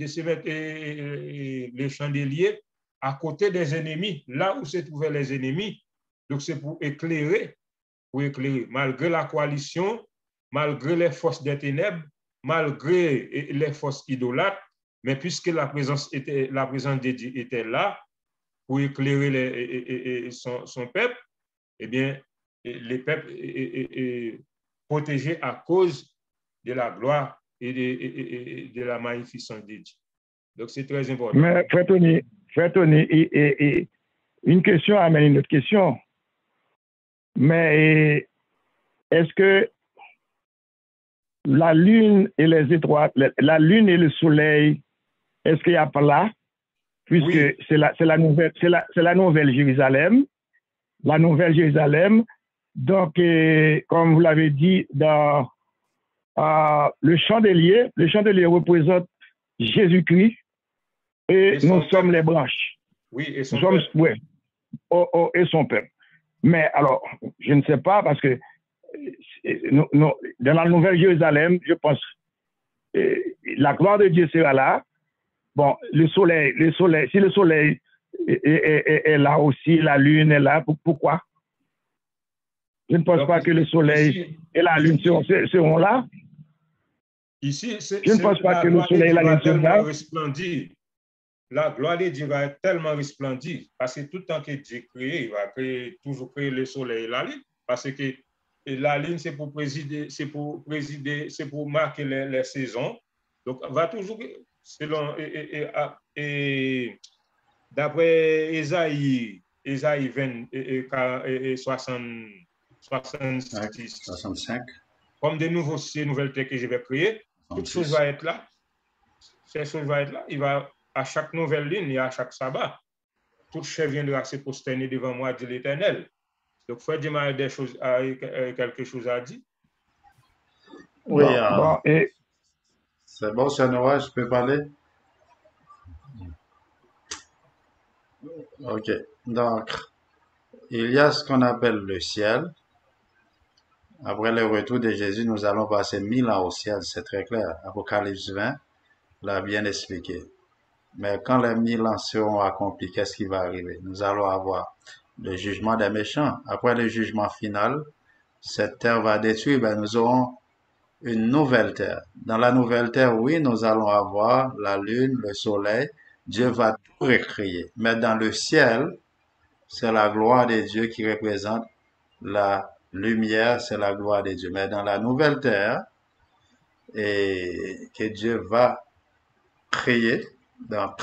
C: se mettre les chandeliers à côté des ennemis, là où se trouvaient les ennemis. Donc, c'est pour éclairer, malgré la coalition, malgré les forces des ténèbres, malgré les forces idolâtres, mais puisque la présence de Dieu était là pour éclairer son peuple, eh bien, les peuples protégés à cause de la gloire et de la magnificence de Dieu. Donc, c'est très important.
D: Mais, Frère Tony, une question amène une autre question. Mais est-ce que la lune et les étoiles, la lune et le soleil, est-ce qu'il n'y a pas là? Puisque oui. c'est la nouvelle Jérusalem. La nouvelle Jérusalem. Donc, comme vous l'avez dit, dans le chandelier représente Jésus-Christ et nous sommes les branches.
C: Oui, et son peuple.
D: Oui, et son peuple. Mais alors, je ne sais pas parce que dans la nouvelle Jérusalem, je pense, la gloire de Dieu sera là. Bon, le soleil, si le soleil est là aussi, la lune est là, pourquoi? Je ne pense
C: Donc,
D: pas que le soleil
C: ici,
D: et la lune seront là.
C: ici,
D: Je ne pense pas
C: la
D: que le
C: gloire de
D: soleil et
C: Dieu
D: la
C: va
D: lune seront
C: tellement
D: là.
C: resplendir. La gloire de Dieu va tellement resplendir. Parce que tout le temps que Dieu crée, il va toujours créer le soleil et la lune. Parce que la lune, c'est pour présider, c'est pour marquer les saisons. Donc, va toujours, selon, et d'après Ésaïe 20 et 66,
A: 65,
C: comme ces nouvelles terres que je vais créer, toute chose
A: 66.
C: va être là. Ces choses vont être là. Il va, à chaque nouvelle lune et à chaque sabbat, toute chair viendra se prosterner devant moi, dit l'Éternel. Donc, Frère Jim a quelque chose à dire.
A: Oui,
D: Bon, et
A: c'est bon, Sœur Noah, je peux parler? Ok. Donc, il y a ce qu'on appelle le ciel. Après le retour de Jésus, nous allons passer 1000 ans au ciel, c'est très clair. Apocalypse 20 l'a bien expliqué. Mais quand les 1000 ans seront accomplis, qu'est-ce qui va arriver? Nous allons avoir le jugement des méchants. Après le jugement final, cette terre va détruire, ben, nous aurons une nouvelle terre. Dans la nouvelle terre, oui, nous allons avoir la lune, le soleil. Dieu va tout recréer. Mais dans le ciel, c'est la gloire de Dieu qui représente la lumière, c'est la gloire de Dieu. Mais dans la nouvelle terre, et que Dieu va créer, donc,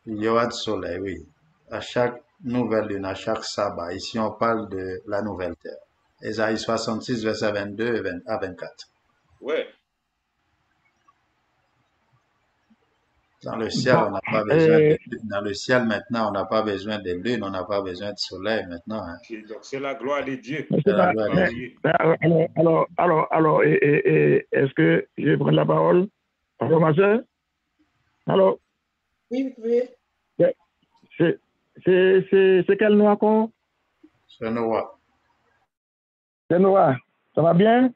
A: il y aura du soleil, oui. À chaque nouvelle lune, à chaque sabbat. Ici, on parle de la nouvelle terre. Ésaïe 66, verset 22 à 24.
C: Ouais.
A: Dans le ciel,
D: bon,
A: on n'a pas besoin de lune. Dans le ciel, maintenant, on n'a pas besoin de lune, on n'a pas besoin de soleil maintenant. Hein.
C: Donc, c'est la gloire de Dieu.
D: mais
A: C'est
D: c'est
A: la
D: pas,
A: gloire
C: qui va
A: de
D: mais,
A: Dieu.
D: alors, est-ce que je vais prendre la parole? Alors, ma soeur? Alors,
B: Oui, vous pouvez.
D: c'est quel nom encore?
A: Sœur Noah.
D: C'est Noah. Ça va bien?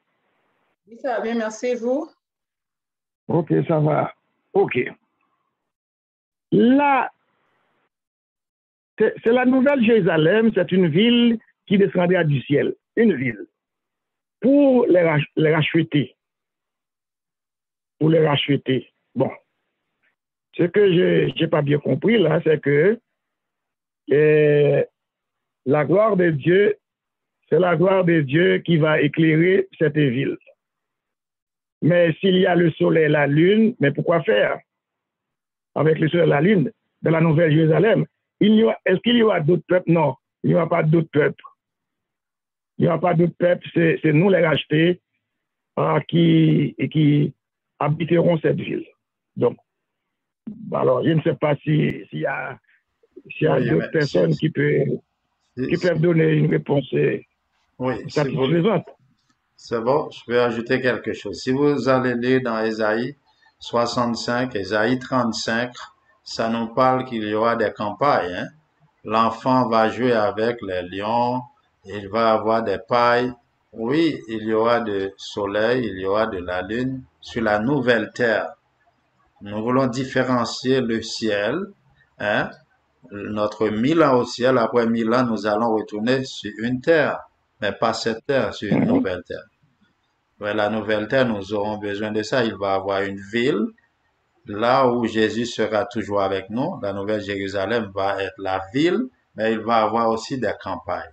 B: Oui, ça va bien, merci. Vous?
D: Ok, ça va. Ok. Là, c'est la nouvelle Jérusalem, c'est une ville qui descendra du ciel. Une ville. Pour les racheter. Pour les racheter. Bon. Ce que je n'ai pas bien compris là, c'est que la gloire de Dieu, c'est la gloire de Dieu qui va éclairer cette ville. Mais s'il y a le soleil et la lune, mais pourquoi faire avec le soleil et la lune dans la Nouvelle Jérusalem? Est-ce qu'il y aura d'autres peuples? Non, il n'y aura pas d'autres peuples. Il n'y aura pas d'autres peuples, c'est nous les rachetés qui habiteront cette ville. Donc, alors, je ne sais pas s'il y a
A: Oui,
D: d'autres
A: mais
D: personnes qui peuvent donner une réponse
A: oui, si vous,
D: satisfaisante.
A: c'est bon, je vais ajouter quelque chose. Si vous allez lire dans Ésaïe 65, Ésaïe 35, ça nous parle qu'il y aura des campagnes. Hein. L'enfant va jouer avec les lions, il va avoir des pailles. Oui, il y aura du soleil, il y aura de la lune sur la nouvelle terre. Nous voulons différencier le ciel, hein, notre 1000 ans au ciel. Après 1000 ans, nous allons retourner sur une terre, mais pas cette terre, sur une nouvelle terre. Ouais, la nouvelle terre, nous aurons besoin de ça. Il va y avoir une ville, là où Jésus sera toujours avec nous. La nouvelle Jérusalem va être la ville, mais il va y avoir aussi des campagnes.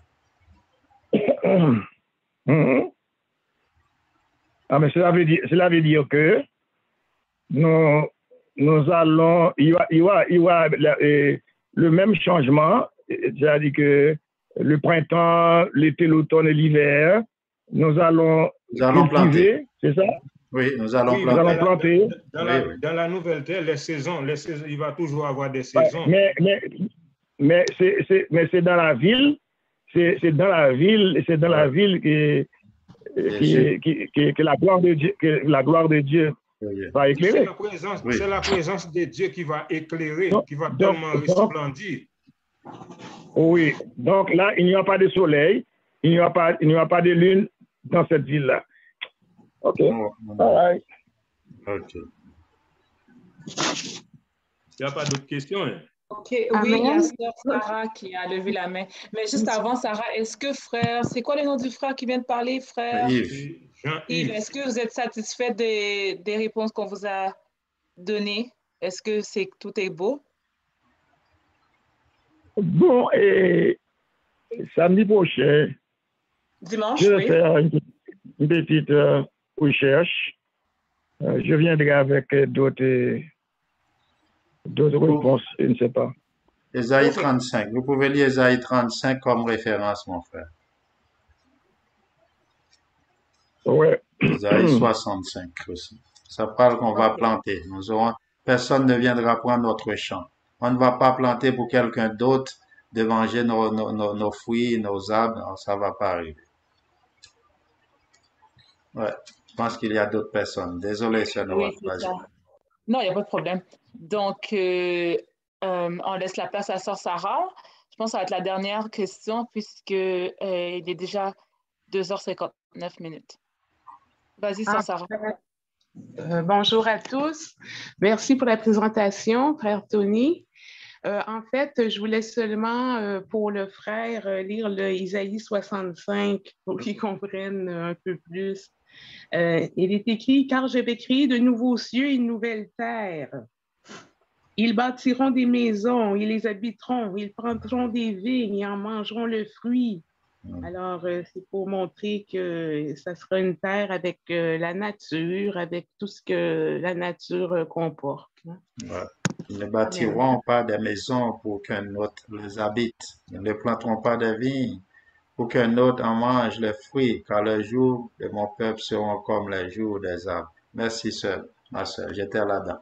D: Ah, mais cela veut dire que nous allons, il y aura le même changement, c'est-à-dire que le printemps, l'été, l'automne et l'hiver, nous allons
A: Nous allons planter.
D: cultiver, c'est ça?
A: Oui, nous allons
C: Oui,
D: Nous allons
A: planter.
D: planter.
C: dans la nouvelle terre, les saisons, il va toujours avoir des saisons.
D: Mais c'est dans la ville, c'est dans la ville que la gloire de Dieu va éclairer.
C: C'est la présence de Dieu qui va éclairer, qui va
D: Donc,
C: tellement resplendir.
D: Oui, donc là, il n'y aura pas de soleil, il n'y aura pas de lune dans cette ville-là. OK.
A: Non.
D: All right.
A: OK.
C: Il n'y a pas d'autres questions. Hein?
B: OK, oui, il y a
E: Amen.
B: sœur Sarah qui a levé la main. Mais juste avant, Sarah, est-ce que frère, c'est quoi le nom du frère qui vient de parler, frère?
A: Yves,
C: C'est
B: Yves,
C: Jean-Yves.
B: est-ce que vous êtes satisfait des réponses qu'on vous a données? Est-ce que tout est beau?
D: Bon, et samedi prochain,
B: Dimanche,
D: je vais
B: oui.
D: faire une petite recherche. Je viendrai avec d'autres réponses, je ne sais pas.
A: Ésaïe
B: OK.
A: 35. Vous pouvez lire Ésaïe 35 comme référence, mon frère.
D: Ouais.
A: Ésaïe 65 aussi. Ça parle qu'on va
B: OK.
A: planter. Personne ne viendra prendre notre champ. On ne va pas planter pour quelqu'un d'autre de manger nos fruits, nos arbres. Non, ça va pas arriver. Ouais. Je pense qu'il y a d'autres personnes. Désolé, Sœur Noah.
B: Oui, c'est
A: Vas-y.
B: ça. Non, il n'y a pas de problème. Donc, on laisse la place à sœur Sarah. Je pense que ça va être la dernière question puisque il est déjà 2h59 minutes. Vas-y, sœur Sarah.
E: Bonjour à tous. Merci pour la présentation, frère Tony. En fait, je voulais seulement, pour le frère, lire le Isaïe 65 pour qu'il comprenne un peu plus. Il est écrit, car je vais créer de nouveaux cieux et une nouvelle terre. Ils bâtiront des maisons, ils les habiteront, ils prendront des vignes et en mangeront le fruit. Alors, c'est pour montrer que ça sera une terre avec la nature, avec tout ce que la nature comporte.
A: Ouais. Ils ne bâtiront pas des maisons pour qu'un autre les habite. Ils ne planteront pas des vignes pour qu'un autre en mange les fruits, car les jours de mon peuple seront comme les jours des arbres. Merci, sœur, ma sœur. J'étais là-dedans.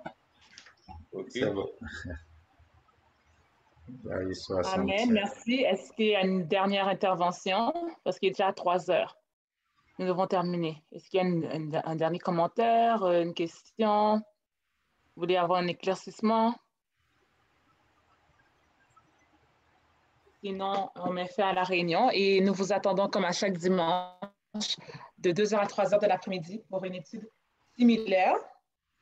C: OK.
A: C'est bon. Ésaïe
B: Amen,
A: 65.
B: merci. Est-ce qu'il y a une dernière intervention? Parce qu'il est déjà 3 heures. Nous devons terminer. Est-ce qu'il y a un dernier commentaire, une question? Vous voulez avoir un éclaircissement? Sinon, on met fin à la réunion et nous vous attendons comme à chaque dimanche de 2h à 3h de l'après-midi pour une étude similaire.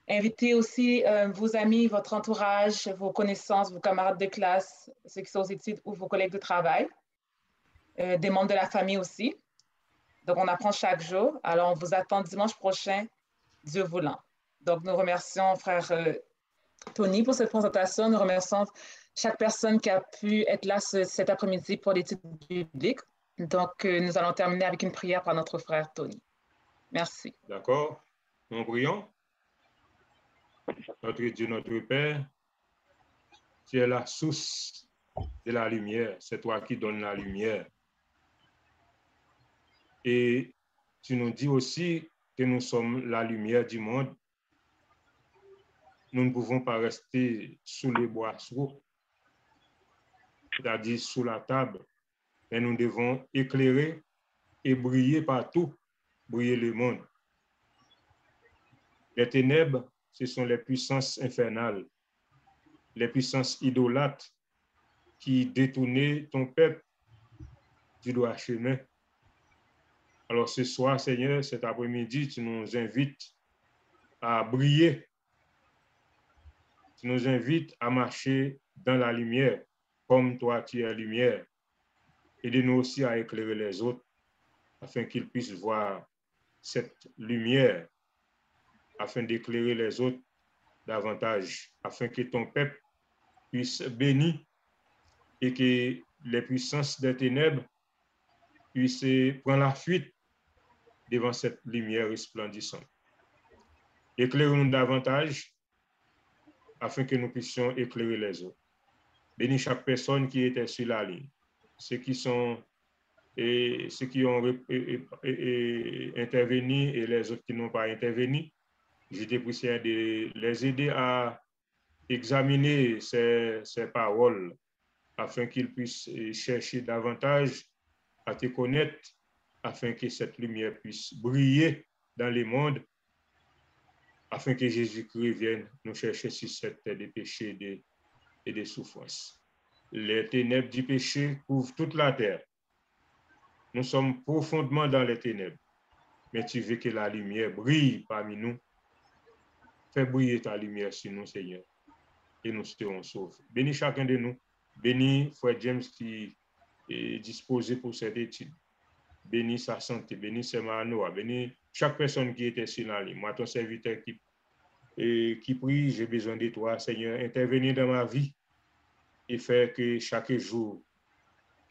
B: Invitez aussi vos amis, votre entourage, vos connaissances, vos camarades de classe, ceux qui sont aux études ou vos collègues de travail, des membres de la famille aussi. Donc, on apprend chaque jour. Alors, on vous attend dimanche prochain, Dieu voulant. Donc, nous remercions frère Tony pour cette présentation. Nous remercions chaque personne qui a pu être là cet après-midi pour l'étude biblique. Donc, nous allons terminer avec une prière par notre frère Tony. Merci.
C: D'accord. Nous prions. Notre Dieu, notre Père, tu es la source de la lumière. C'est toi qui donnes la lumière. Et tu nous dis aussi que nous sommes la lumière du monde. Nous ne pouvons pas rester sous les boisseaux, c'est-à-dire sous la table, mais nous devons éclairer et briller partout, briller le monde. Les ténèbres, ce sont les puissances infernales, les puissances idolâtres qui détournaient ton peuple du droit chemin. Alors ce soir, Seigneur, cet après-midi, tu nous invites à briller. Tu nous invites à marcher dans la lumière, comme toi tu es lumière. Aide-nous aussi à éclairer les autres, afin qu'ils puissent voir cette lumière, afin d'éclairer les autres davantage, afin que ton peuple puisse bénir et que les puissances des ténèbres puissent prendre la fuite devant cette lumière resplendissante. Éclaire-nous davantage afin que nous puissions éclairer les autres. Bénis chaque personne qui était sur la ligne, ceux qui ont intervenu et les autres qui n'ont pas intervenu. Je te prie de les aider à examiner ces paroles afin qu'ils puissent chercher davantage à te connaître, afin que cette lumière puisse briller dans le monde, afin que Jésus-Christ vienne nous chercher sur cette terre de péché et de souffrance. Les ténèbres du péché couvrent toute la terre. Nous sommes profondément dans les ténèbres, mais tu veux que la lumière brille parmi nous. Fais briller ta lumière sur nous, Seigneur. et nous serons sauvés. Bénis chacun de nous. Bénis Frère James qui est disposé pour cette étude. Bénis sa santé. Bénis ses manoirs. Bénis chaque personne qui était sur la ligne. Moi, ton serviteur qui prie, j'ai besoin de toi, Seigneur. Intervenir dans ma vie et faire que chaque jour,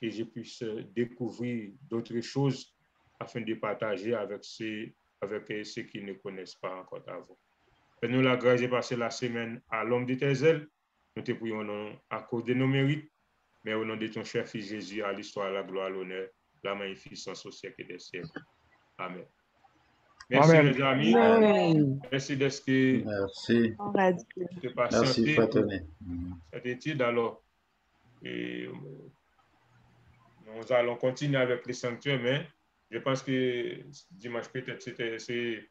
C: que je puisse découvrir d'autres choses afin de partager avec ceux qui ne connaissent pas encore ta voix. Fais-nous la grâce de passer la semaine à l'homme de tes ailes. Nous te prions à cause de nos mérites, mais au nom de ton cher Fils Jésus, à l'histoire, la gloire, l'honneur, la magnificence au siècle des siècles. Amen. Merci,
D: Amen.
C: mes amis.
E: Amen.
C: Merci d'être
A: Merci.
C: de
A: Merci,
C: patienter
A: Frère
C: pour
A: Tony.
C: cette étude. Alors, et nous allons continuer avec les sanctuaires, mais je pense que dimanche, peut-être, c'est